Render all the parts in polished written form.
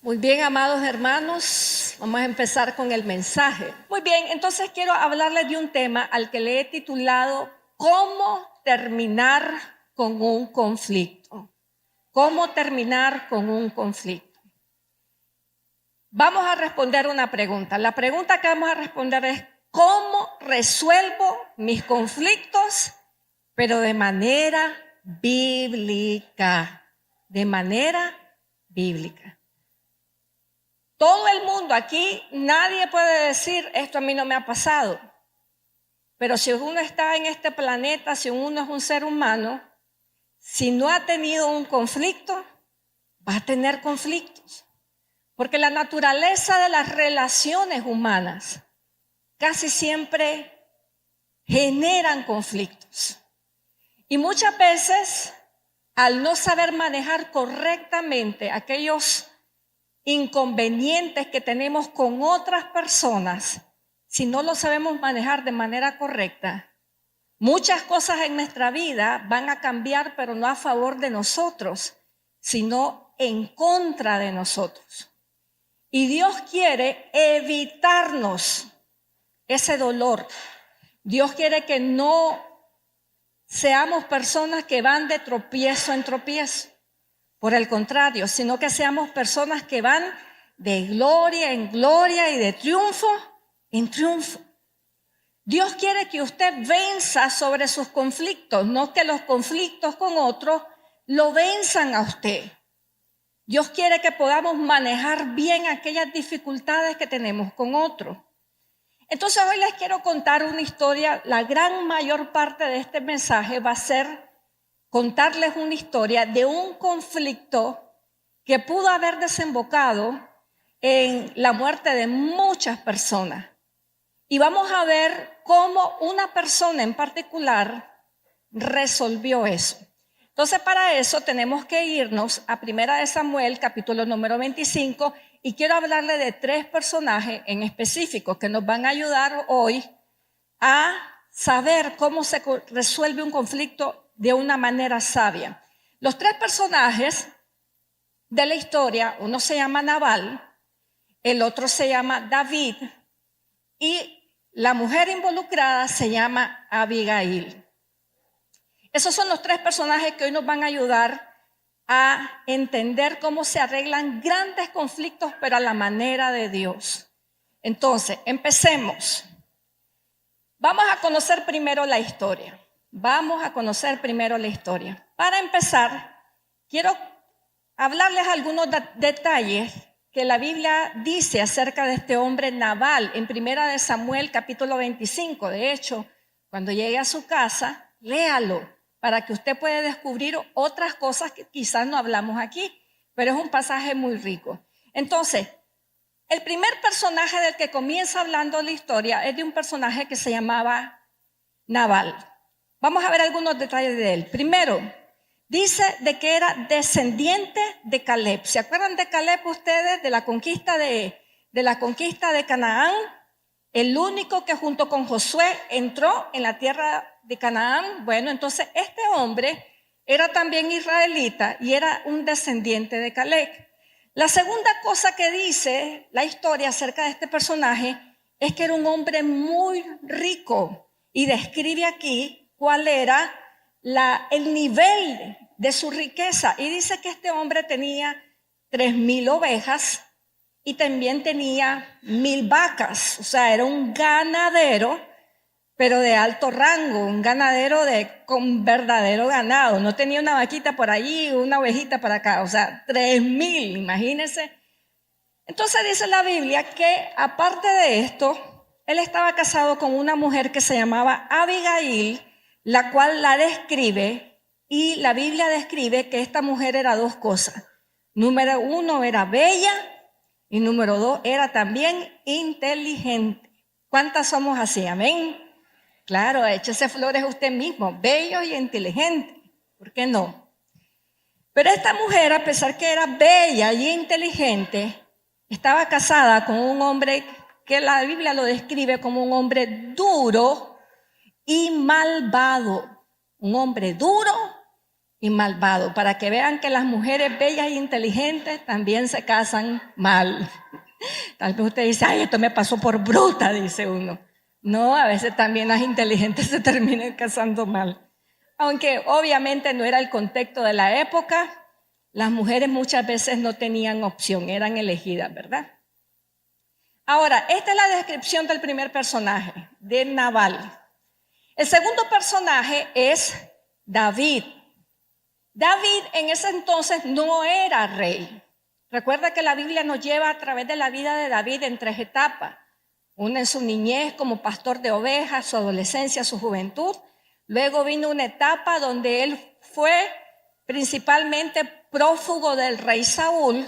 Muy bien, amados hermanos, vamos a empezar con el mensaje. Muy bien, entonces quiero hablarles de un tema al que le he titulado ¿Cómo terminar con un conflicto? ¿Cómo terminar con un conflicto? Vamos a responder una pregunta. La pregunta que vamos a responder es ¿cómo resuelvo mis conflictos? Pero de manera bíblica. De manera bíblica. Todo el mundo aquí, nadie puede decir, esto a mí no me ha pasado. Pero si uno está en este planeta, si uno es un ser humano, si no ha tenido un conflicto, va a tener conflictos. Porque la naturaleza de las relaciones humanas casi siempre generan conflictos. Y muchas veces, al no saber manejar correctamente aquellos inconvenientes que tenemos con otras personas, si no lo sabemos manejar de manera correcta, muchas cosas en nuestra vida van a cambiar, pero no a favor de nosotros, sino en contra de nosotros. Y Dios quiere evitarnos ese dolor. Dios quiere que no seamos personas que van de tropiezo en tropiezo. Por el contrario, sino que seamos personas que van de gloria en gloria y de triunfo en triunfo. Dios quiere que usted venza sobre sus conflictos, no que los conflictos con otros lo venzan a usted. Dios quiere que podamos manejar bien aquellas dificultades que tenemos con otros. Entonces hoy les quiero contar una historia. La gran mayor parte de este mensaje va a ser contarles una historia de un conflicto que pudo haber desembocado en la muerte de muchas personas. Y vamos a ver cómo una persona en particular resolvió eso. Entonces, para eso tenemos que irnos a 1 Samuel, capítulo número 25, y quiero hablarle de 3 personajes en específico que nos van a ayudar hoy a saber cómo se resuelve un conflicto de una manera sabia. Los 3 personajes de la historia, uno se llama Nabal, el otro se llama David y la mujer involucrada se llama Abigail. Esos son los 3 personajes que hoy nos van a ayudar a entender cómo se arreglan grandes conflictos, pero a la manera de Dios. Entonces, empecemos. Vamos a conocer primero la historia. Para empezar, quiero hablarles algunos detalles que la Biblia dice acerca de este hombre Nabal en 1 Samuel capítulo 25. De hecho, cuando llegue a su casa, léalo para que usted pueda descubrir otras cosas que quizás no hablamos aquí, pero es un pasaje muy rico. Entonces, el primer personaje del que comienza hablando la historia es de un personaje que se llamaba Nabal. Vamos a ver algunos detalles de él. Primero, dice de que era descendiente de Caleb. ¿Se acuerdan de Caleb ustedes? De la conquista de Canaán. El único que junto con Josué entró en la tierra de Canaán. Bueno, entonces este hombre era también israelita y era un descendiente de Caleb. La segunda cosa que dice la historia acerca de este personaje es que era un hombre muy rico y describe aquí cuál era el nivel de su riqueza. Y dice que este hombre tenía 3,000 ovejas y también tenía 1,000 vacas. O sea, era un ganadero, pero de alto rango, un ganadero con verdadero ganado. No tenía una vaquita por allí, una ovejita para acá, o sea, 3,000, imagínense. Entonces dice la Biblia que aparte de esto, él estaba casado con una mujer que se llamaba Abigail, la cual la describe, y la Biblia describe que esta mujer era 2 cosas. Número 1 era bella y número 2 era también inteligente. ¿Cuántas somos así? Amén. Claro, échese flores usted mismo, bello y inteligente. ¿Por qué no? Pero esta mujer, a pesar que era bella y inteligente, estaba casada con un hombre que la Biblia lo describe como un hombre duro y malvado. Un hombre duro y malvado, para que vean que las mujeres bellas e inteligentes también se casan mal. Tal vez usted dice, ay, esto me pasó por bruta, dice uno. No, a veces también las inteligentes se terminan casando mal. Aunque obviamente no era el contexto de la época, las mujeres muchas veces no tenían opción, eran elegidas, ¿verdad? Ahora, esta es la descripción del primer personaje, de Nabal. El segundo personaje es David. David en ese entonces no era rey. Recuerda que la Biblia nos lleva a través de la vida de David en 3 etapas. Una en su niñez como pastor de ovejas, su adolescencia, su juventud. Luego vino una etapa donde él fue principalmente prófugo del rey Saúl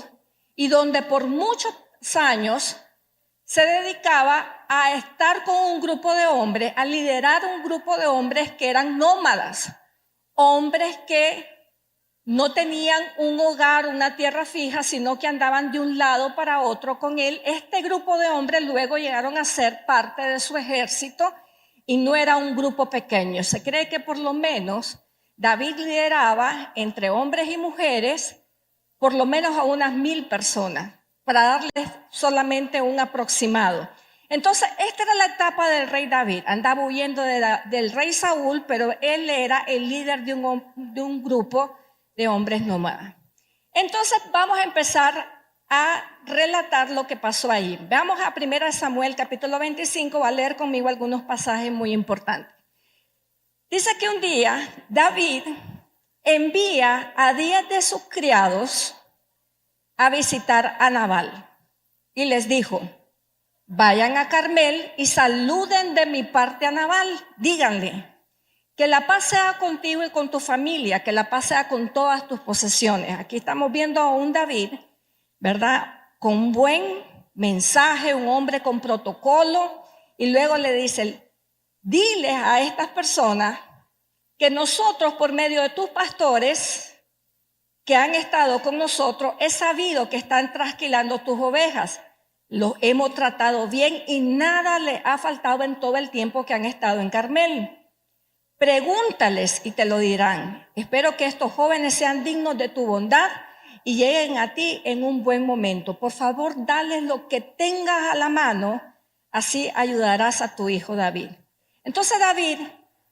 y donde por muchos años se dedicaba a estar con un grupo de hombres, a liderar un grupo de hombres que eran nómadas, hombres que no tenían un hogar, una tierra fija, sino que andaban de un lado para otro con él. Este grupo de hombres luego llegaron a ser parte de su ejército y no era un grupo pequeño. Se cree que por lo menos David lideraba entre hombres y mujeres por lo menos a unas 1000 personas, para darles solamente un aproximado. Entonces, esta era la etapa del rey David. Andaba huyendo del rey Saúl, pero él era el líder de un grupo de hombres nómadas. Entonces, vamos a empezar a relatar lo que pasó ahí. Veamos a 1 Samuel capítulo 25, va a leer conmigo algunos pasajes muy importantes. Dice que un día David envía a 10 de sus criados a visitar a Nabal y les dijo, vayan a Carmel y saluden de mi parte a Nabal, díganle, que la paz sea contigo y con tu familia, que la paz sea con todas tus posesiones. Aquí estamos viendo a un David, ¿verdad? Con un buen mensaje, un hombre con protocolo, y luego le dice, diles a estas personas que nosotros por medio de tus pastores que han estado con nosotros, he sabido que están trasquilando tus ovejas. Los hemos tratado bien y nada les ha faltado en todo el tiempo que han estado en Carmel. Pregúntales y te lo dirán. Espero que estos jóvenes sean dignos de tu bondad y lleguen a ti en un buen momento. Por favor, dales lo que tengas a la mano, así ayudarás a tu hijo David. Entonces David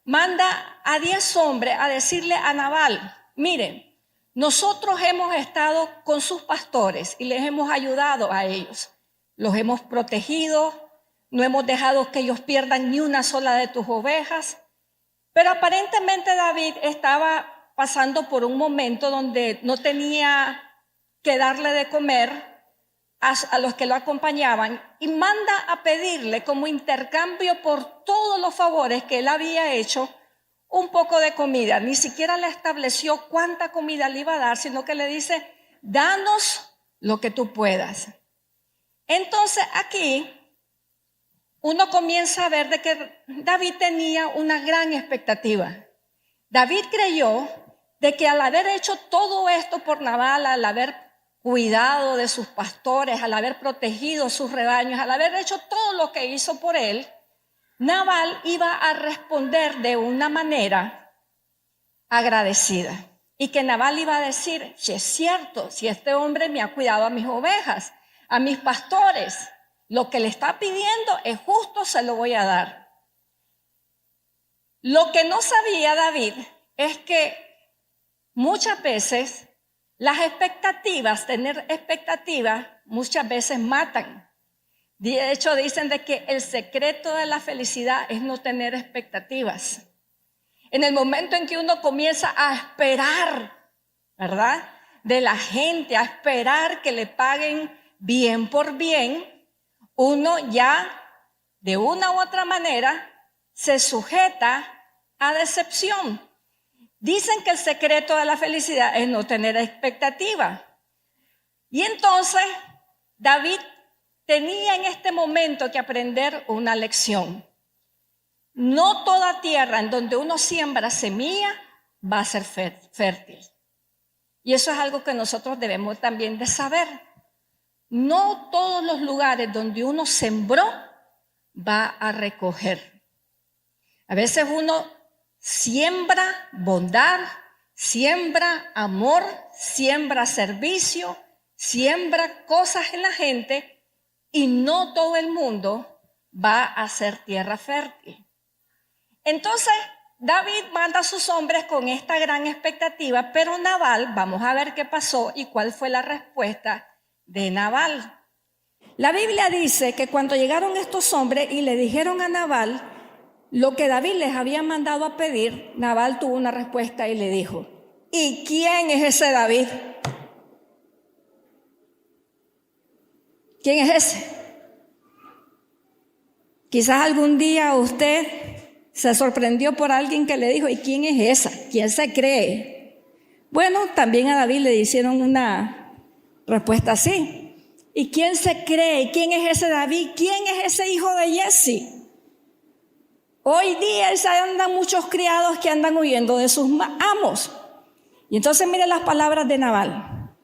manda a 10 hombres a decirle a Nabal, miren, nosotros hemos estado con sus pastores y les hemos ayudado a ellos. Los hemos protegido, no hemos dejado que ellos pierdan ni una sola de tus ovejas. Pero aparentemente David estaba pasando por un momento donde no tenía que darle de comer a los que lo acompañaban y manda a pedirle como intercambio por todos los favores que él había hecho un poco de comida. Ni siquiera le estableció cuánta comida le iba a dar, sino que le dice, danos lo que tú puedas. Entonces aquí uno comienza a ver de que David tenía una gran expectativa. David creyó de que al haber hecho todo esto por Nabal, al haber cuidado de sus pastores, al haber protegido sus rebaños, al haber hecho todo lo que hizo por él, Nabal iba a responder de una manera agradecida. Y que Nabal iba a decir, si es cierto, si este hombre me ha cuidado a mis ovejas, a mis pastores, lo que le está pidiendo es justo, se lo voy a dar. Lo que no sabía David es que muchas veces las expectativas, tener expectativas, muchas veces matan. De hecho, dicen de que el secreto de la felicidad es no tener expectativas. En el momento en que uno comienza a esperar, ¿verdad? De la gente, a esperar que le paguen bien por bien, uno ya de una u otra manera se sujeta a decepción. Dicen que el secreto de la felicidad es no tener expectativa. Y entonces David tenía en este momento que aprender una lección. No toda tierra en donde uno siembra semilla va a ser fértil. Y eso es algo que nosotros debemos también de saber. No todos los lugares donde uno sembró va a recoger. A veces uno siembra bondad, Siembra amor, siembra servicio, siembra cosas en la gente y no todo el mundo va a ser tierra fértil. Entonces, David manda a sus hombres con esta gran expectativa, pero Nabal, vamos a ver qué pasó y cuál fue la respuesta de Nabal. La Biblia dice que cuando llegaron estos hombres y le dijeron a Nabal lo que David les había mandado a pedir, Nabal tuvo una respuesta y le dijo: ¿y quién es ese David? ¿Quién es ese? Quizás algún día usted se sorprendió por alguien que le dijo: ¿y quién es esa? ¿Quién se cree? Bueno, también a David le hicieron una respuesta así. ¿Y quién se cree? ¿Quién es ese David? ¿Quién es ese hijo de Jesse? Hoy día se andan muchos criados que andan huyendo de sus amos. Y entonces mire las palabras de Nabal: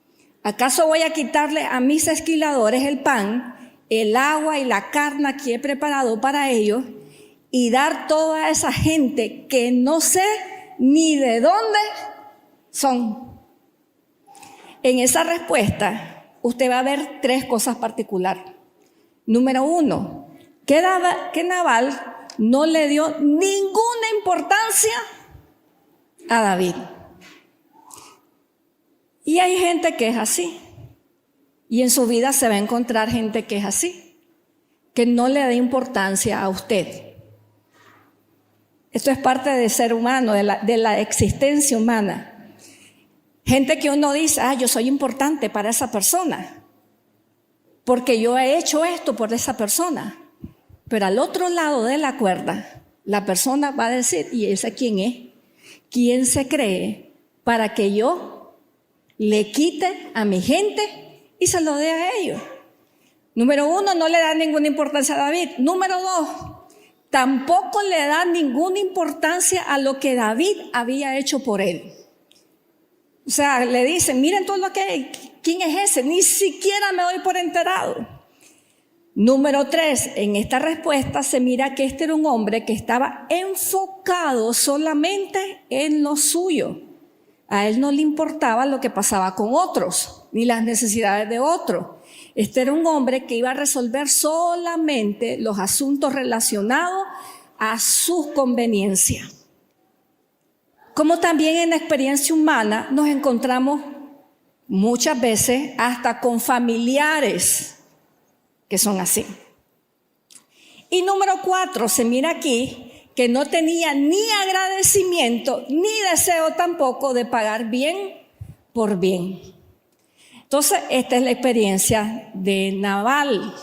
¿acaso voy a quitarle a mis esquiladores el pan, el agua y la carne que he preparado para ellos y dar toda esa gente que no sé ni de dónde son? En esa respuesta usted va a ver tres cosas particulares. Número uno, que Nabal no le dio ninguna importancia a David. Y hay gente que es así. Y en su vida se va a encontrar gente que es así, que no le da importancia a usted. Esto es parte del ser humano, de la existencia humana. Gente que uno dice: yo soy importante para esa persona, porque yo he hecho esto por esa persona. Pero al otro lado de la cuerda, la persona va a decir: ¿y ese quién es? ¿Quién se cree para que yo le quite a mi gente y se lo dé a ellos? Número uno, no le da ninguna importancia a David. Número dos, tampoco le da ninguna importancia a lo que David había hecho por él. O sea, le dicen: miren todo lo que, ¿quién es ese? Ni siquiera me doy por enterado. Número tres, en esta respuesta se mira que este era un hombre que estaba enfocado solamente en lo suyo. A él no le importaba lo que pasaba con otros, ni las necesidades de otros. Este era un hombre que iba a resolver solamente los asuntos relacionados a sus conveniencias. Como también en la experiencia humana nos encontramos muchas veces hasta con familiares que son así. Y número cuatro, se mira aquí que no tenía ni agradecimiento ni deseo tampoco de pagar bien por bien. Entonces, esta es la experiencia de Nabal.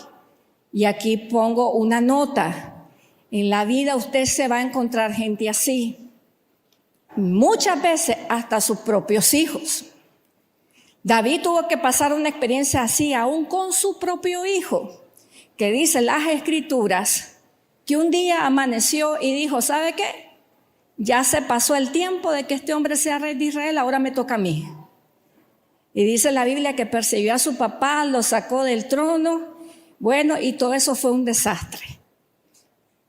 Y aquí pongo una nota: en la vida usted se va a encontrar gente así. Muchas veces hasta sus propios hijos. David tuvo que pasar una experiencia así aún con su propio hijo, que dice las escrituras que un día amaneció y dijo: ¿sabe qué? Ya se pasó el tiempo de que este hombre sea rey de Israel, ahora me toca a mí. Y dice la Biblia que persiguió a su papá, lo sacó del trono. Bueno, y todo eso fue un desastre.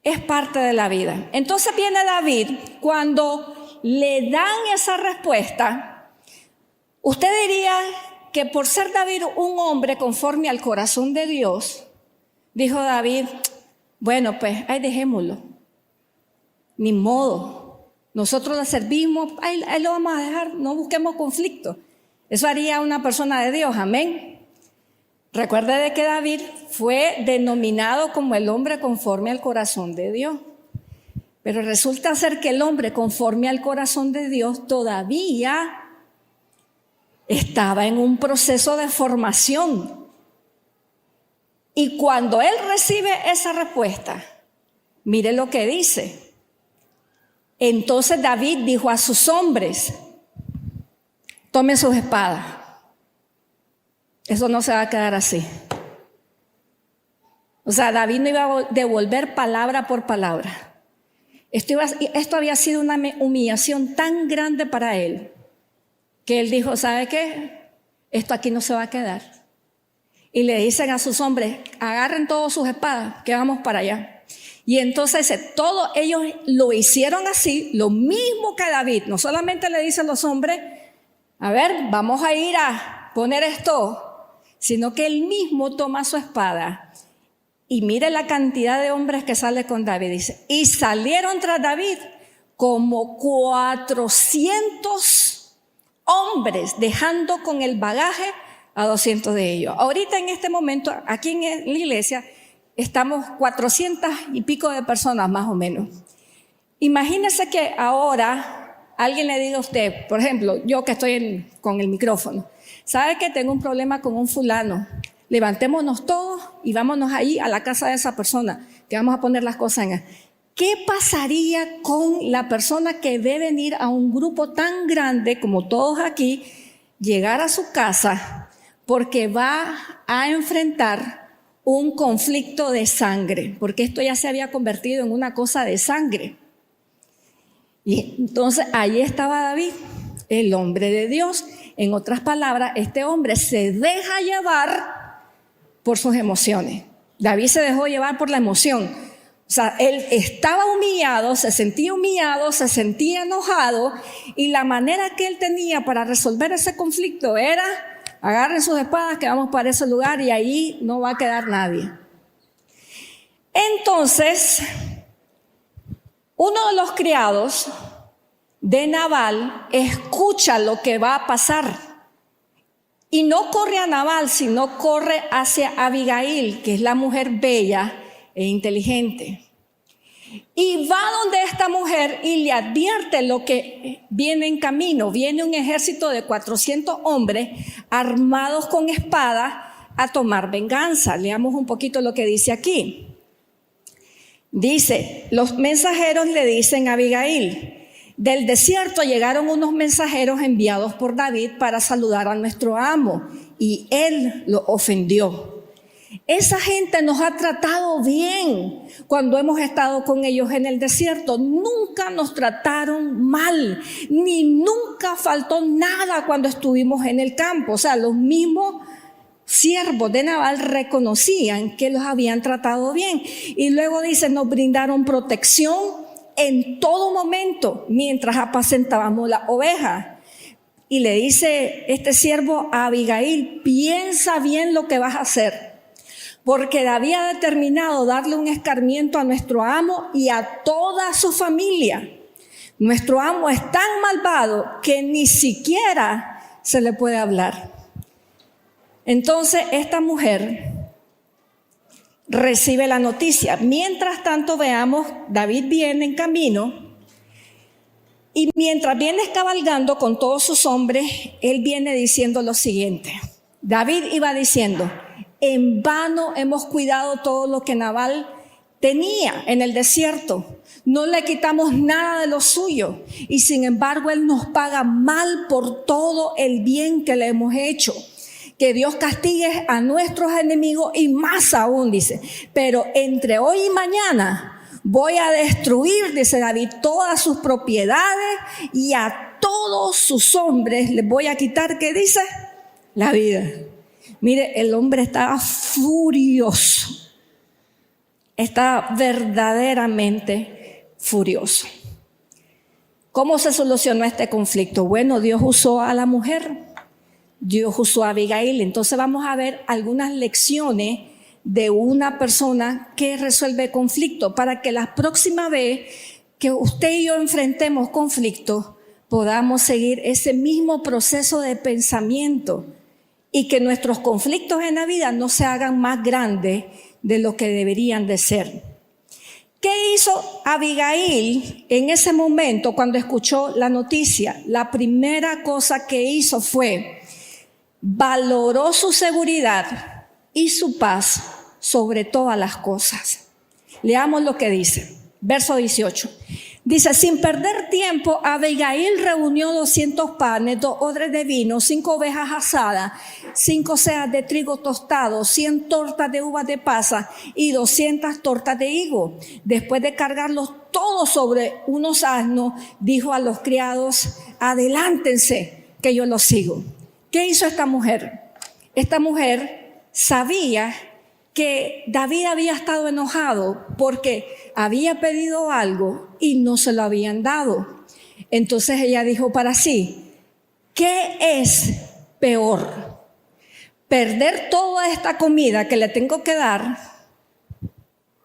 Es parte de la vida. Entonces viene David, cuando le dan esa respuesta, usted diría que por ser David un hombre conforme al corazón de Dios, dijo David: bueno, pues ahí dejémoslo, ni modo, nosotros le servimos, ahí lo vamos a dejar, no busquemos conflicto. Eso haría una persona de Dios, amén. Recuerde de que David fue denominado como el hombre conforme al corazón de Dios. Pero resulta ser que el hombre conforme al corazón de Dios todavía estaba en un proceso de formación. Y cuando él recibe esa respuesta, mire lo que dice. Entonces David dijo a sus hombres: tomen sus espadas. Eso no se va a quedar así. O sea, David no iba a devolver palabra por palabra. Esto había sido una humillación tan grande para él, que él dijo: ¿sabe qué? Esto aquí no se va a quedar. Y le dicen a sus hombres: agarren todas sus espadas, que vamos para allá. Y entonces todos ellos lo hicieron así, lo mismo que David. No solamente le dicen los hombres, a ver, vamos a ir a poner esto, sino que él mismo toma su espada. Y mire la cantidad de hombres que sale con David. Dice, y salieron tras David como 400 hombres, dejando con el bagaje a 200 de ellos. Ahorita en este momento, aquí en la iglesia, estamos 400 y pico de personas más o menos. Imagínese que ahora alguien le diga a usted, por ejemplo, yo que estoy con el micrófono, ¿sabe que tengo un problema con un fulano? Levantémonos todos y vámonos ahí a la casa de esa persona, que vamos a poner las cosas en... ¿Qué pasaría con la persona que ve venir a un grupo tan grande como todos aquí, llegar a su casa porque va a enfrentar un conflicto de sangre? Porque esto ya se había convertido en una cosa de sangre. Y entonces ahí estaba David, el hombre de Dios. En otras palabras, este hombre se deja llevar por sus emociones. David se dejó llevar por la emoción. O sea, él estaba humillado, se sentía enojado, y la manera que él tenía para resolver ese conflicto era: agarren sus espadas que vamos para ese lugar y ahí no va a quedar nadie. Entonces, uno de los criados de Nabal escucha lo que va a pasar. Y no corre a Nabal, sino corre hacia Abigail, que es la mujer bella e inteligente. Y va donde esta mujer y le advierte lo que viene en camino. Viene un ejército de 400 hombres armados con espadas a tomar venganza. Leamos un poquito lo que dice aquí. Dice, los mensajeros le dicen a Abigail: del desierto llegaron unos mensajeros enviados por David para saludar a nuestro amo, y él lo ofendió. Esa gente nos ha tratado bien cuando hemos estado con ellos en el desierto. Nunca nos trataron mal, ni nunca faltó nada cuando estuvimos en el campo. O sea, los mismos siervos de Nabal reconocían que los habían tratado bien. Y luego dice, nos brindaron protección en todo momento mientras apacentábamos la oveja. Y le dice este siervo a Abigail: piensa bien lo que vas a hacer, porque David ha determinado darle un escarmiento a nuestro amo y a toda su familia. Nuestro amo es tan malvado que ni siquiera se le puede hablar. Entonces esta mujer recibe la noticia. Mientras tanto, veamos, David viene en camino, y mientras viene cabalgando con todos sus hombres, él viene diciendo lo siguiente. David iba diciendo: en vano hemos cuidado todo lo que Nabal tenía en el desierto. No le quitamos nada de lo suyo, y sin embargo él nos paga mal por todo el bien que le hemos hecho. Que Dios castigue a nuestros enemigos, y más aún, dice, pero entre hoy y mañana voy a destruir, dice David, todas sus propiedades, y a todos sus hombres les voy a quitar, ¿qué dice? La vida. Mire, el hombre estaba furioso, estaba verdaderamente furioso. ¿Cómo se solucionó este conflicto? Bueno, Dios usó a la mujer. Dios usó a Abigail. Entonces vamos a ver algunas lecciones de una persona que resuelve conflicto, para que la próxima vez que usted y yo enfrentemos conflictos podamos seguir ese mismo proceso de pensamiento, y que nuestros conflictos en la vida no se hagan más grandes de lo que deberían de ser. ¿Qué hizo Abigail en ese momento cuando escuchó la noticia? La primera cosa que hizo fue: valoró su seguridad y su paz sobre todas las cosas. Leamos lo que dice, verso 18. Dice: sin perder tiempo, Abigail reunió 200 panes, 2 odres de vino, 5 ovejas asadas, 5 seas de trigo tostado, 100 tortas de uvas de pasa y 200 tortas de higo. Después de cargarlos todos sobre unos asnos, dijo a los criados: adelántense, que yo los sigo. ¿Qué hizo esta mujer? Esta mujer sabía que David había estado enojado porque había pedido algo y no se lo habían dado. Entonces ella dijo para sí, ¿qué es peor? ¿Perder toda esta comida que le tengo que dar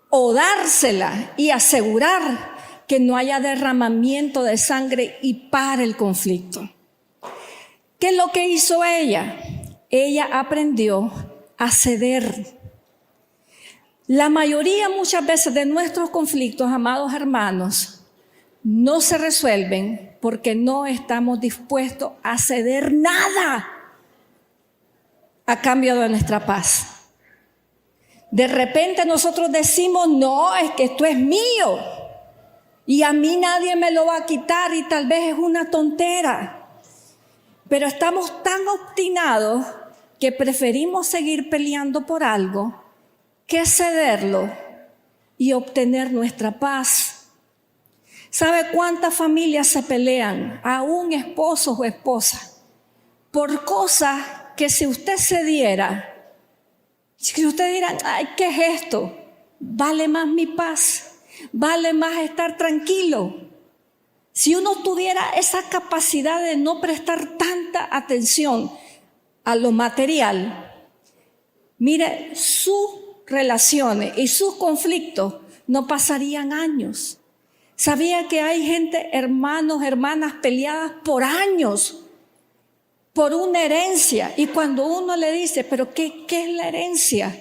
o dársela y asegurar que no haya derramamiento de sangre y para el conflicto? ¿Qué es lo que hizo ella? Ella aprendió a ceder. La mayoría muchas veces de nuestros conflictos, amados hermanos, no se resuelven porque no estamos dispuestos a ceder nada a cambio de nuestra paz. De repente nosotros decimos, no, es que esto es mío y a mí nadie me lo va a quitar y tal vez es una tontera. Pero estamos tan obstinados que preferimos seguir peleando por algo que cederlo y obtener nuestra paz. ¿Sabe cuántas familias se pelean, aún esposos o esposas, por cosas que si usted cediera, si usted dirá, ay, ¿qué es esto? Vale más mi paz, vale más estar tranquilo. Si uno tuviera esa capacidad de no prestar tanta atención a lo material, mire, sus relaciones y sus conflictos no pasarían años. ¿Sabía que hay gente, hermanos, hermanas, peleadas por años por una herencia? Y cuando uno le dice, ¿pero qué es la herencia?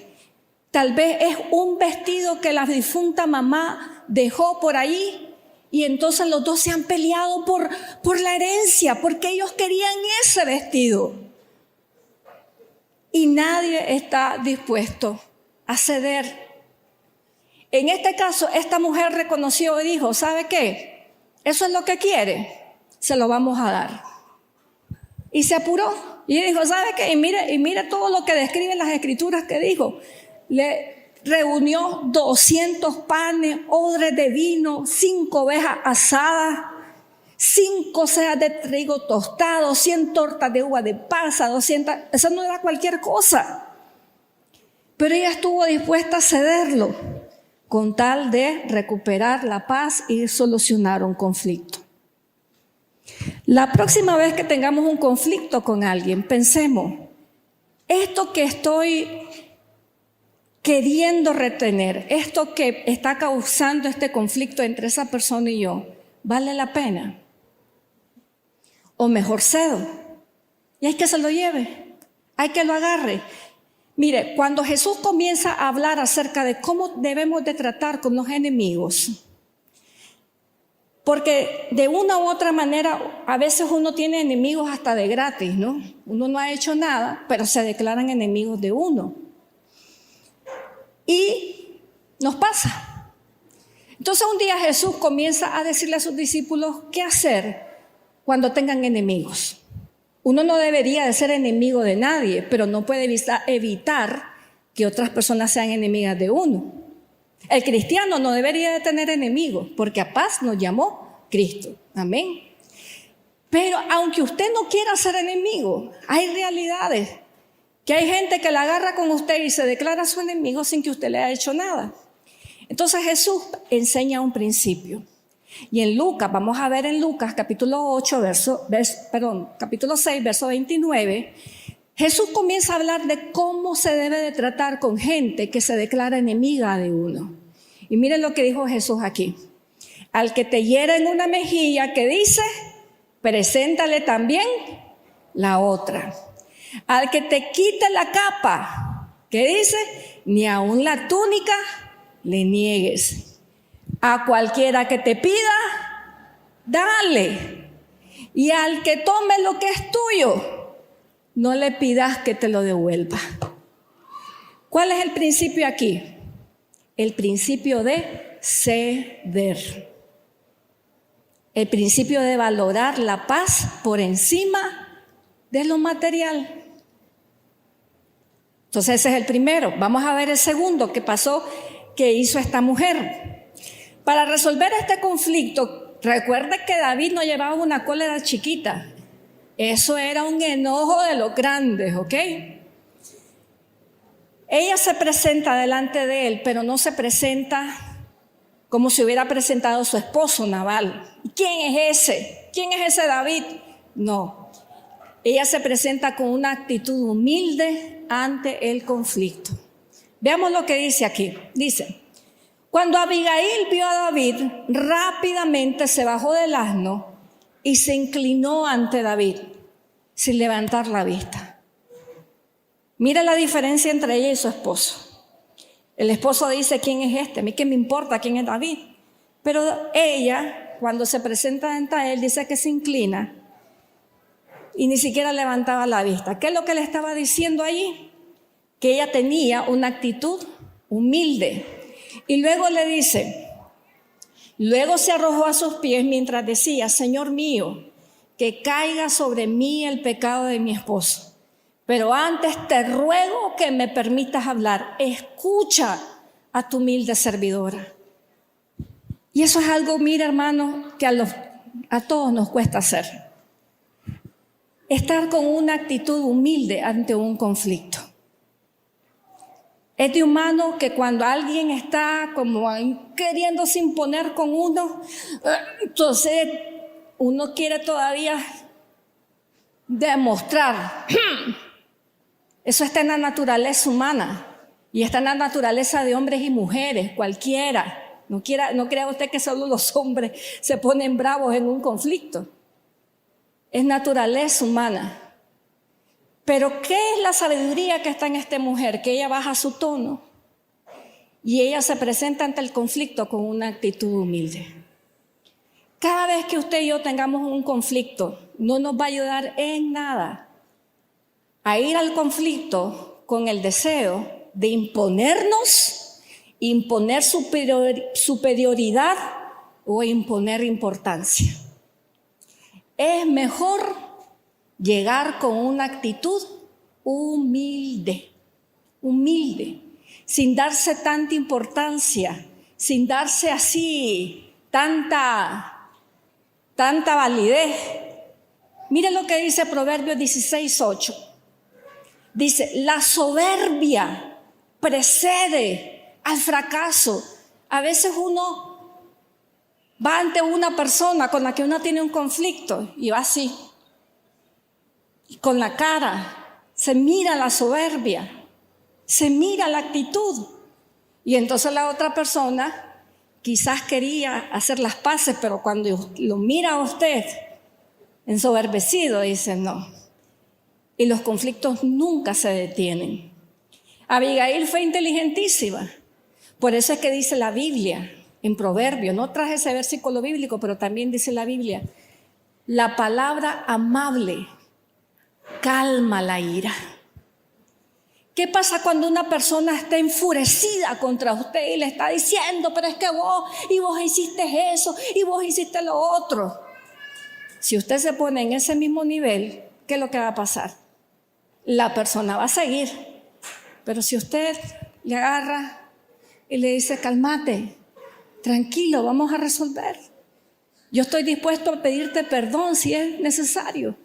Tal vez es un vestido que la difunta mamá dejó por ahí y entonces los dos se han peleado por la herencia, porque ellos querían ese vestido. Y nadie está dispuesto a ceder. En este caso, esta mujer reconoció y dijo, ¿sabe qué? Eso es lo que quiere, se lo vamos a dar. Y se apuró y dijo, ¿sabe qué? Y mire todo lo que describen las escrituras que dijo. Le reunió 200 panes, odres de vino, 5 ovejas asadas, 5 cestas de trigo tostado, 100 tortas de uva de pasa, 200. Eso no era cualquier cosa. Pero ella estuvo dispuesta a cederlo con tal de recuperar la paz y solucionar un conflicto. La próxima vez que tengamos un conflicto con alguien, pensemos, esto que estoy queriendo retener, esto que está causando este conflicto entre esa persona y yo, ¿vale la pena? O mejor cedo. Y hay que se lo lleve, hay que lo agarre. Mire, cuando Jesús comienza a hablar acerca de cómo debemos de tratar con los enemigos, porque de una u otra manera a veces uno tiene enemigos hasta de gratis, ¿no? Uno no ha hecho nada, pero se declaran enemigos de uno. Y nos pasa. Entonces un día Jesús comienza a decirle a sus discípulos qué hacer cuando tengan enemigos. Uno no debería de ser enemigo de nadie, pero no puede evitar que otras personas sean enemigas de uno. El cristiano no debería de tener enemigos, porque a paz nos llamó Cristo. Amén. Pero aunque usted no quiera ser enemigo, hay realidades que hay gente que la agarra con usted y se declara su enemigo sin que usted le haya hecho nada. Entonces Jesús enseña un principio. Y en Lucas, vamos a ver en Lucas capítulo 6, verso 29, Jesús comienza a hablar de cómo se debe de tratar con gente que se declara enemiga de uno. Y miren lo que dijo Jesús aquí. Al que te hiera en una mejilla, ¿qué dice? Preséntale también la otra. Al que te quite la capa, ¿qué dice? Ni aun la túnica le niegues. A cualquiera que te pida, dale. Y al que tome lo que es tuyo, no le pidas que te lo devuelva. ¿Cuál es el principio aquí? El principio de ceder. El principio de valorar la paz por encima de lo material. Entonces ese es el primero. Vamos a ver el segundo, ¿qué pasó? ¿Qué hizo esta mujer? Para resolver este conflicto, recuerde que David no llevaba una cólera chiquita. Eso era un enojo de los grandes, ¿ok? Ella se presenta delante de él, pero no se presenta como si hubiera presentado a su esposo Nabal. ¿Quién es ese? ¿Quién es ese David? No. Ella se presenta con una actitud humilde ante el conflicto. Veamos lo que dice aquí. Dice: cuando Abigail vio a David, rápidamente se bajó del asno y se inclinó ante David, sin levantar la vista. Mira la diferencia entre ella y su esposo. El esposo dice: ¿quién es este? A mí qué me importa quién es David. Pero ella, cuando se presenta ante él, dice que se inclina y ni siquiera levantaba la vista. ¿Qué es lo que le estaba diciendo allí? Que ella tenía una actitud humilde. Y luego le dice, luego se arrojó a sus pies mientras decía: Señor mío, que caiga sobre mí el pecado de mi esposo. Pero antes te ruego que me permitas hablar. Escucha a tu humilde servidora. Y eso es algo, mira hermano, que a todos nos cuesta hacer. Estar con una actitud humilde ante un conflicto. Es de humano que cuando alguien está como queriéndose imponer con uno, entonces uno quiere todavía demostrar. Eso está en la naturaleza humana y está en la naturaleza de hombres y mujeres, cualquiera. No crea usted que solo los hombres se ponen bravos en un conflicto. Es naturaleza humana. Pero ¿qué es la sabiduría que está en esta mujer? Que ella baja su tono y ella se presenta ante el conflicto con una actitud humilde. Cada vez que usted y yo tengamos un conflicto, no nos va a ayudar en nada a ir al conflicto con el deseo de imponernos, imponer superioridad o imponer importancia. Es mejor llegar con una actitud humilde, sin darse tanta importancia, sin darse así tanta validez. Mire lo que dice Proverbios 16:8. Dice: la soberbia precede al fracaso. A veces uno va ante una persona con la que uno tiene un conflicto y va así, y con la cara, se mira la soberbia, se mira la actitud. Y entonces la otra persona quizás quería hacer las paces, pero cuando lo mira a usted ensoberbecido, dice no. Y los conflictos nunca se detienen. Abigail fue inteligentísima. Por eso es que dice la Biblia en Proverbios, no traje ese versículo bíblico, pero también dice la Biblia: la palabra amable calma la ira. ¿Qué pasa cuando una persona está enfurecida contra usted y le está diciendo: pero es que vos hiciste eso y vos hiciste lo otro? Si usted se pone en ese mismo nivel, ¿qué es lo que va a pasar? La persona va a seguir. Pero si usted le agarra y le dice: cálmate, tranquilo, vamos a resolver. Yo estoy dispuesto a pedirte perdón si es necesario.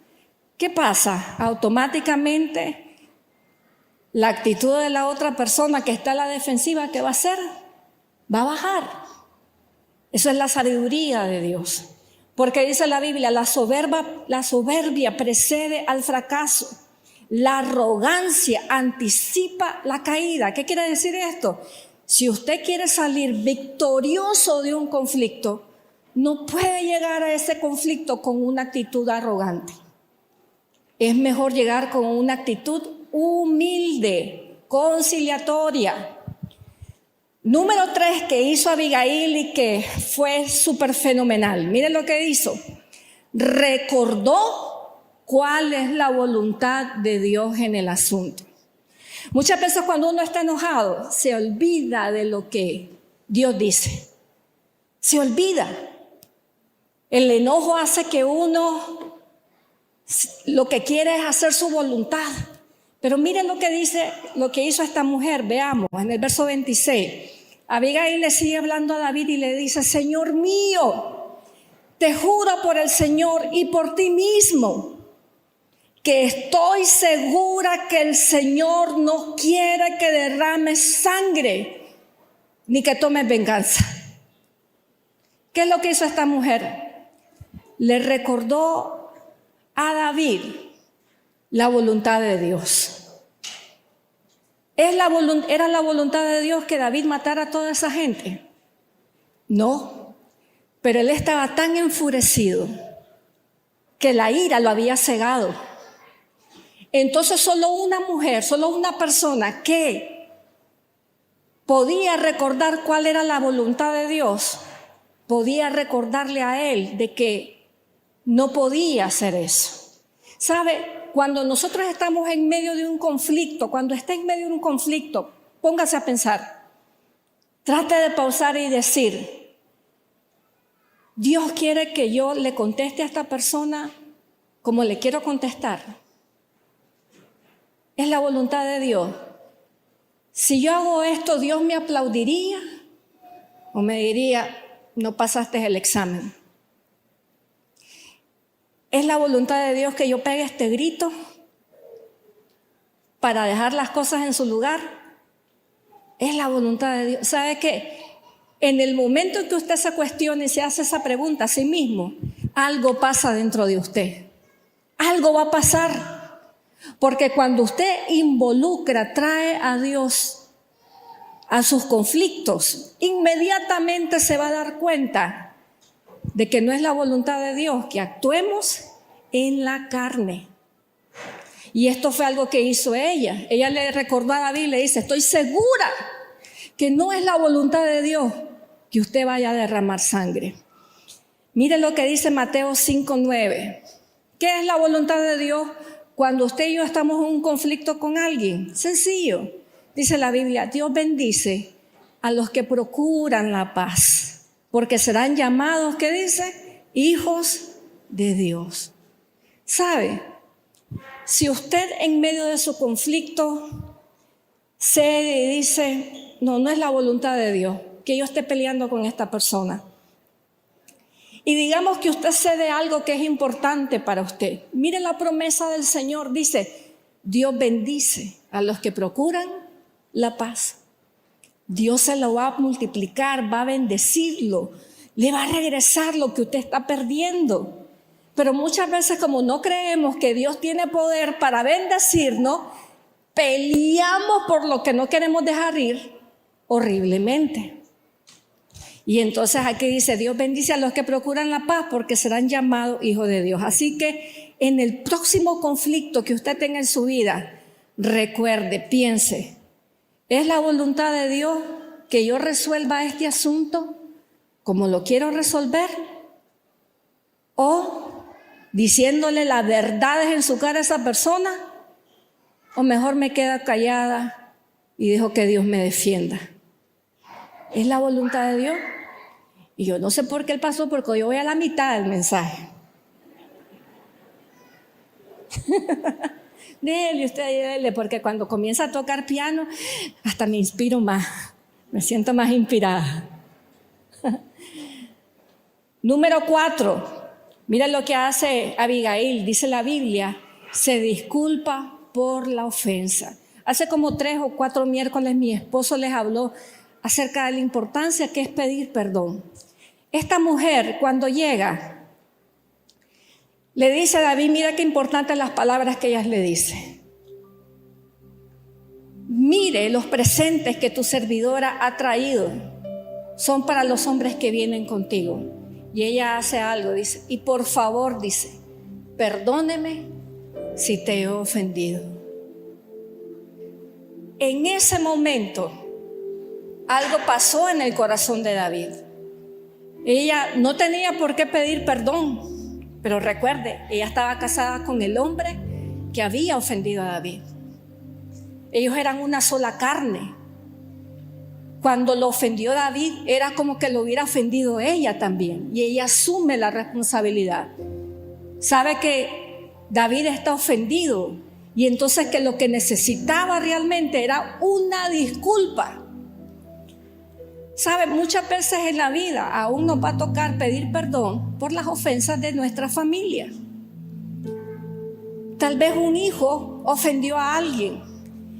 ¿Qué pasa? Automáticamente la actitud de la otra persona que está a la defensiva, ¿qué va a hacer? Va a bajar. Eso es la sabiduría de Dios. Porque dice la Biblia: la soberbia precede al fracaso. La arrogancia anticipa la caída. ¿Qué quiere decir esto? Si usted quiere salir victorioso de un conflicto, no puede llegar a ese conflicto con una actitud arrogante. Es mejor llegar con una actitud humilde, conciliatoria. Número 3 que hizo Abigail y que fue súper fenomenal. Miren lo que hizo. Recordó cuál es la voluntad de Dios en el asunto. Muchas veces cuando uno está enojado, se olvida de lo que Dios dice. Se olvida. El enojo hace que uno lo que quiere es hacer su voluntad. Pero miren lo que dice, lo que hizo esta mujer. Veamos, en el verso 26. Abigail le sigue hablando a David y le dice: Señor mío, te juro por el Señor y por ti mismo, que estoy segura que el Señor no quiere que derrames sangre ni que tomes venganza. ¿Qué es lo que hizo esta mujer? Le recordó a David la voluntad de Dios. ¿Era la voluntad de Dios que David matara a toda esa gente? No, pero él estaba tan enfurecido que la ira lo había cegado. Entonces solo una mujer, solo una persona que podía recordar cuál era la voluntad de Dios, podía recordarle a él de que no podía hacer eso. ¿Sabe? Cuando nosotros estamos en medio de un conflicto, cuando está en medio de un conflicto, póngase a pensar. Trate de pausar y decir, Dios quiere que yo le conteste a esta persona como le quiero contestar. Es la voluntad de Dios. Si yo hago esto, ¿Dios me aplaudiría? ¿O me diría, no pasaste el examen? ¿Es la voluntad de Dios que yo pegue este grito para dejar las cosas en su lugar? Es la voluntad de Dios. ¿Sabe qué? En el momento en que usted se cuestiona y se hace esa pregunta a sí mismo, algo pasa dentro de usted. Algo va a pasar. Porque cuando usted involucra, trae a Dios a sus conflictos, inmediatamente se va a dar cuenta de que no es la voluntad de Dios que actuemos en la carne. Y esto fue algo que hizo ella. Ella le recordó a David, le dice, estoy segura que no es la voluntad de Dios que usted vaya a derramar sangre. Mire lo que dice Mateo 5:9. ¿Qué es la voluntad de Dios cuando usted y yo estamos en un conflicto con alguien? Sencillo. Dice la Biblia, Dios bendice a los que procuran la paz, porque serán llamados, ¿qué dice? Hijos de Dios. ¿Sabe? Si usted en medio de su conflicto cede y dice, no es la voluntad de Dios que yo esté peleando con esta persona. Y digamos que usted cede algo que es importante para usted. Mire la promesa del Señor, dice, Dios bendice a los que procuran la paz. Dios se lo va a multiplicar, va a bendecirlo, le va a regresar lo que usted está perdiendo. Pero muchas veces, como no creemos que Dios tiene poder para bendecirnos, peleamos por lo que no queremos dejar ir horriblemente. Y entonces aquí dice, Dios bendice a los que procuran la paz porque serán llamados hijos de Dios. Así que en el próximo conflicto que usted tenga en su vida, recuerde, piense, ¿es la voluntad de Dios que yo resuelva este asunto como lo quiero resolver? ¿O diciéndole las verdades en su cara a esa persona? ¿O mejor me quedo callada y dejo que Dios me defienda? ¿Es la voluntad de Dios? Y yo no sé por qué él pasó, porque yo voy a la mitad del mensaje. Dele, porque cuando comienza a tocar piano, hasta me inspiro más, me siento más inspirada. Número 4, mira lo que hace Abigail, dice la Biblia, se disculpa por la ofensa. Hace como 3 o 4 miércoles mi esposo les habló acerca de la importancia que es pedir perdón. Esta mujer cuando llega, le dice a David, mira qué importantes las palabras que ella le dice. Mire los presentes que tu servidora ha traído, son para los hombres que vienen contigo. Y ella hace algo, dice, y por favor, dice, perdóneme si te he ofendido. En ese momento, algo pasó en el corazón de David. Ella no tenía por qué pedir perdón, pero recuerde, ella estaba casada con el hombre que había ofendido a David. Ellos eran una sola carne. Cuando lo ofendió David, era como que lo hubiera ofendido ella también. Y ella asume la responsabilidad. Sabe que David está ofendido y entonces que lo que necesitaba realmente era una disculpa. ¿Sabe? Muchas veces en la vida aún nos va a tocar pedir perdón por las ofensas de nuestra familia. Tal vez un hijo ofendió a alguien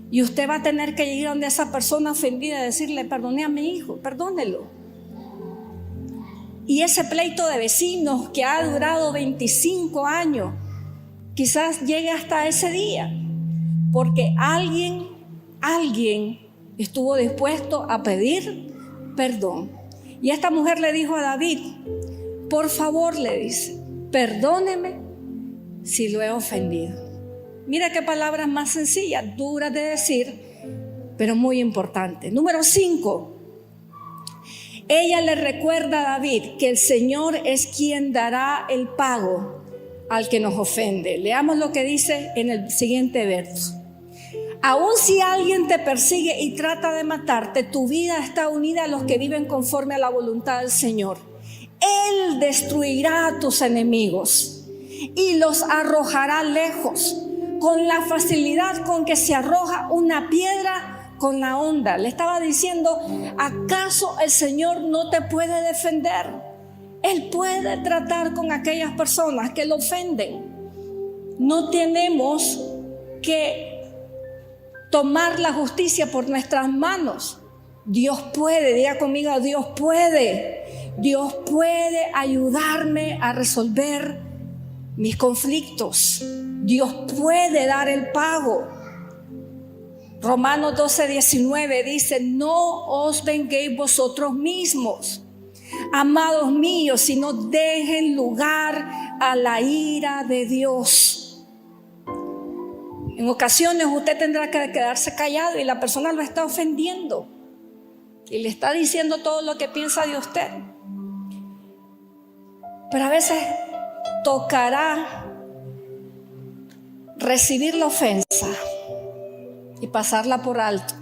y usted va a tener que ir donde esa persona ofendida y decirle: perdoné a mi hijo, perdónelo. Y ese pleito de vecinos que ha durado 25 años, quizás llegue hasta ese día, porque alguien estuvo dispuesto a pedir perdón. Y esta mujer le dijo a David: por favor, le dice, perdóneme si lo he ofendido. Mira qué palabras más sencillas, duras de decir, pero muy importantes. Número 5. Ella le recuerda a David que el Señor es quien dará el pago al que nos ofende. Leamos lo que dice en el siguiente verso. Aun si alguien te persigue y trata de matarte, tu vida está unida a los que viven conforme a la voluntad del Señor. Él destruirá a tus enemigos y los arrojará lejos, con la facilidad con que se arroja una piedra con la onda. Le estaba diciendo: ¿acaso el Señor no te puede defender? Él puede tratar con aquellas personas que lo ofenden. No tenemos que tomar la justicia por nuestras manos. Dios puede, diga conmigo: Dios puede. Dios puede ayudarme a resolver mis conflictos. Dios puede dar el pago. Romanos 12:19 dice: no os venguéis vosotros mismos, amados míos, sino dejen lugar a la ira de Dios. En ocasiones usted tendrá que quedarse callado y la persona lo está ofendiendo y le está diciendo todo lo que piensa de usted. Pero a veces tocará recibir la ofensa y pasarla por alto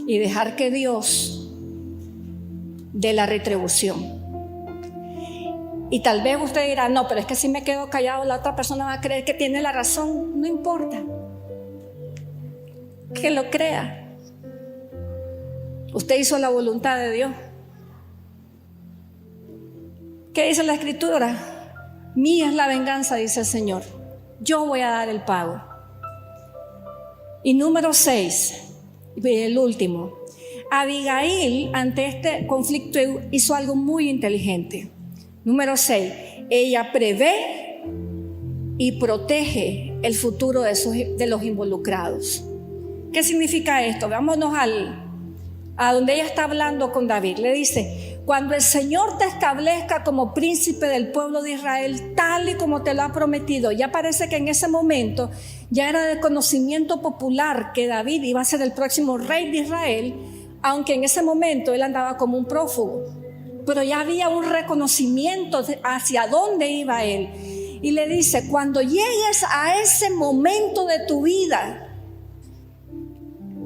y dejar que Dios dé la retribución. Y tal vez usted dirá: no, pero es que si me quedo callado la otra persona va a creer que tiene la razón. No importa que lo crea. Usted hizo la voluntad de Dios. ¿Qué dice la Escritura? Mía es la venganza, dice el Señor. Yo voy a dar el pago. Y número 6, el último. Abigail, ante este conflicto, hizo algo muy inteligente. Número 6, ella prevé y protege el futuro de los involucrados. ¿Qué significa esto? Vámonos a donde ella está hablando con David. Le dice: cuando el Señor te establezca como príncipe del pueblo de Israel, tal y como te lo ha prometido. Ya parece que en ese momento ya era de conocimiento popular que David iba a ser el próximo rey de Israel, aunque en ese momento él andaba como un prófugo. Pero ya había un reconocimiento hacia dónde iba él. Y le dice: cuando llegues a ese momento de tu vida,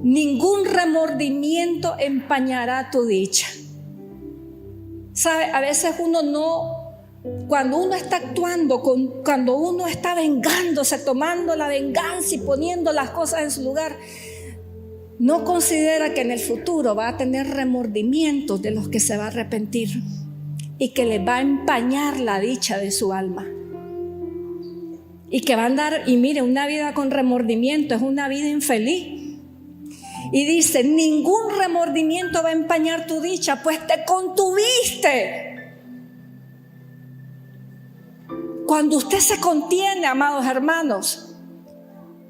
ningún remordimiento empañará tu dicha. ¿Sabe? A veces cuando uno está actuando, cuando uno está vengándose, tomando la venganza y poniendo las cosas en su lugar, no considera que en el futuro va a tener remordimientos de los que se va a arrepentir y que le va a empañar la dicha de su alma. Y que va a andar, y mire, una vida con remordimiento es una vida infeliz. Y dice: ningún remordimiento va a empañar tu dicha, pues te contuviste. Cuando usted se contiene, amados hermanos,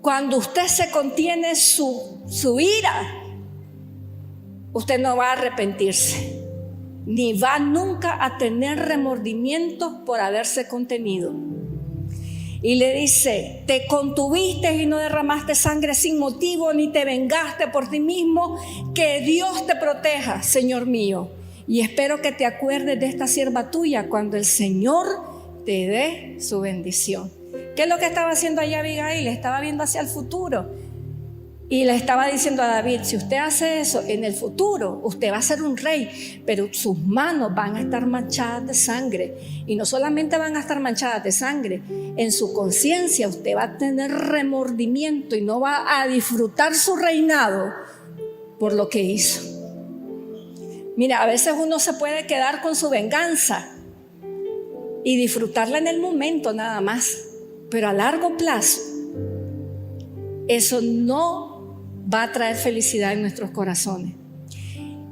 cuando usted se contiene su ira, usted no va a arrepentirse, ni va nunca a tener remordimientos por haberse contenido. Y le dice: te contuviste y no derramaste sangre sin motivo, ni te vengaste por ti mismo. Que Dios te proteja, Señor mío. Y espero que te acuerdes de esta sierva tuya cuando el Señor te dé su bendición. ¿Qué es lo que estaba haciendo allá Abigail? Estaba viendo hacia el futuro. Y le estaba diciendo a David: si usted hace eso, en el futuro usted va a ser un rey, pero sus manos van a estar manchadas de sangre. Y no solamente van a estar manchadas de sangre, en su conciencia usted va a tener remordimiento y no va a disfrutar su reinado por lo que hizo. Mira, a veces uno se puede quedar con su venganza y disfrutarla en el momento nada más, pero a largo plazo eso no va a traer felicidad en nuestros corazones.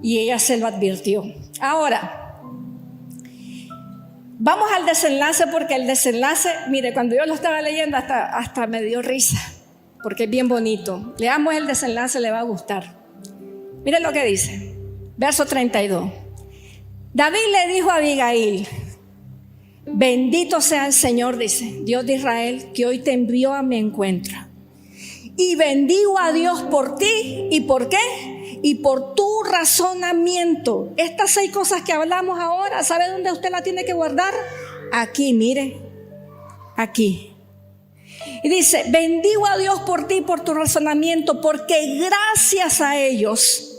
Y ella se lo advirtió. Ahora, vamos al desenlace, porque el desenlace, mire, cuando yo lo estaba leyendo hasta me dio risa, porque es bien bonito. Leamos el desenlace, le va a gustar. Mire lo que dice, verso 32. David le dijo a Abigail: bendito sea el Señor, dice, Dios de Israel, que hoy te envió a mi encuentro. Y bendigo a Dios por ti. ¿Y por qué? Y por tu razonamiento. Estas 6 cosas que hablamos ahora, ¿sabe dónde usted la tiene que guardar? Aquí, mire, aquí. Y dice: bendigo a Dios por ti, por tu razonamiento, porque gracias a ellos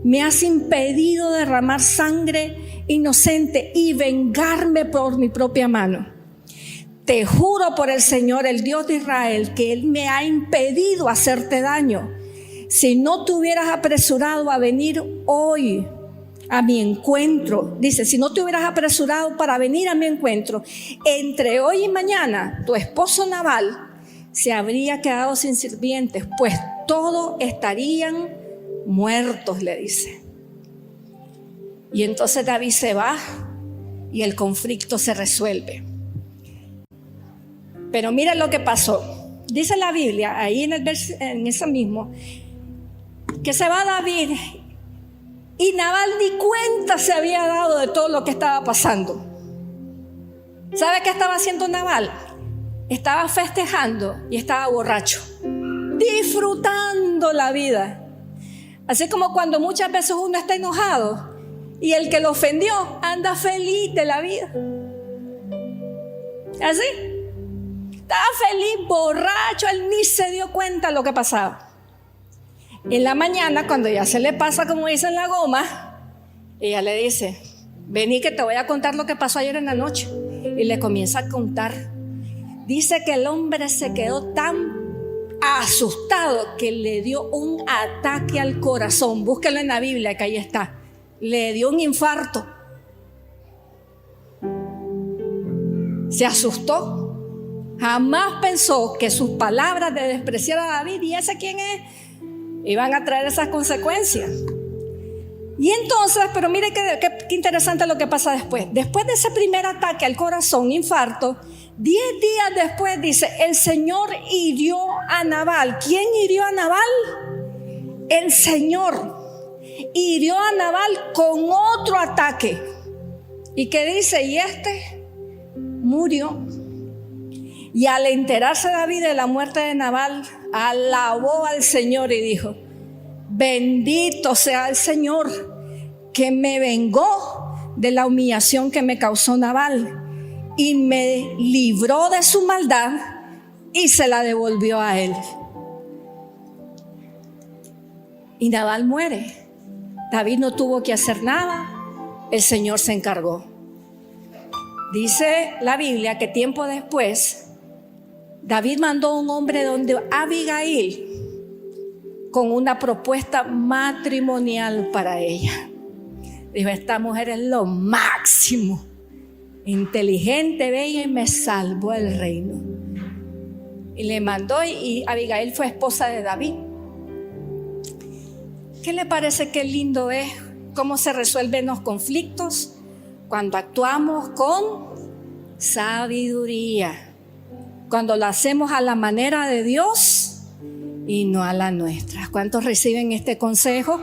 me has impedido derramar sangre inocente y vengarme por mi propia mano. Te juro por el Señor, el Dios de Israel, que Él me ha impedido hacerte daño. Si no te hubieras apresurado a venir hoy a mi encuentro, dice, si no te hubieras apresurado para venir a mi encuentro, entre hoy y mañana, tu esposo Nabal se habría quedado sin sirvientes, pues todos estarían muertos, le dice. Y entonces David se va y el conflicto se resuelve. Pero mira lo que pasó. Dice la Biblia, ahí en ese mismo, que se va David y Nabal ni cuenta se había dado de todo lo que estaba pasando. ¿Sabe qué estaba haciendo Nabal? Estaba festejando y estaba borracho, disfrutando la vida. Así como cuando muchas veces uno está enojado y el que lo ofendió anda feliz de la vida. Así. Estaba feliz, borracho, él ni se dio cuenta de lo que pasaba. En la mañana, cuando ya se le pasa, como dicen, la goma, ella le dice: vení que te voy a contar lo que pasó ayer en la noche. Y le comienza a contar. Dice que el hombre se quedó tan asustado que le dio un ataque al corazón. Búsquelo en la Biblia, que ahí está. Le dio un infarto. Se asustó. Jamás pensó que sus palabras de despreciar a David, ¿y ese quién es?, iban a traer esas consecuencias. Y entonces, pero mire qué interesante lo que pasa después. Después de ese primer ataque al corazón, infarto, 10 días después dice: el Señor hirió a Nabal. ¿Quién hirió a Nabal? El Señor hirió a Nabal con otro ataque. ¿Y qué dice? Y este murió. Y al enterarse David de la muerte de Nabal, alabó al Señor y dijo: bendito sea el Señor, que me vengó de la humillación que me causó Nabal y me libró de su maldad y se la devolvió a él. Y Nabal muere. David no tuvo que hacer nada, el Señor se encargó. Dice la Biblia que tiempo después David mandó un hombre donde Abigail con una propuesta matrimonial para ella. Dijo: esta mujer es lo máximo, inteligente, bella, y me salvó el reino. Y le mandó, y Abigail fue esposa de David. ¿Qué le parece qué lindo es cómo se resuelven los conflictos? Cuando actuamos con sabiduría. Cuando lo hacemos a la manera de Dios y no a la nuestra. ¿Cuántos reciben este consejo?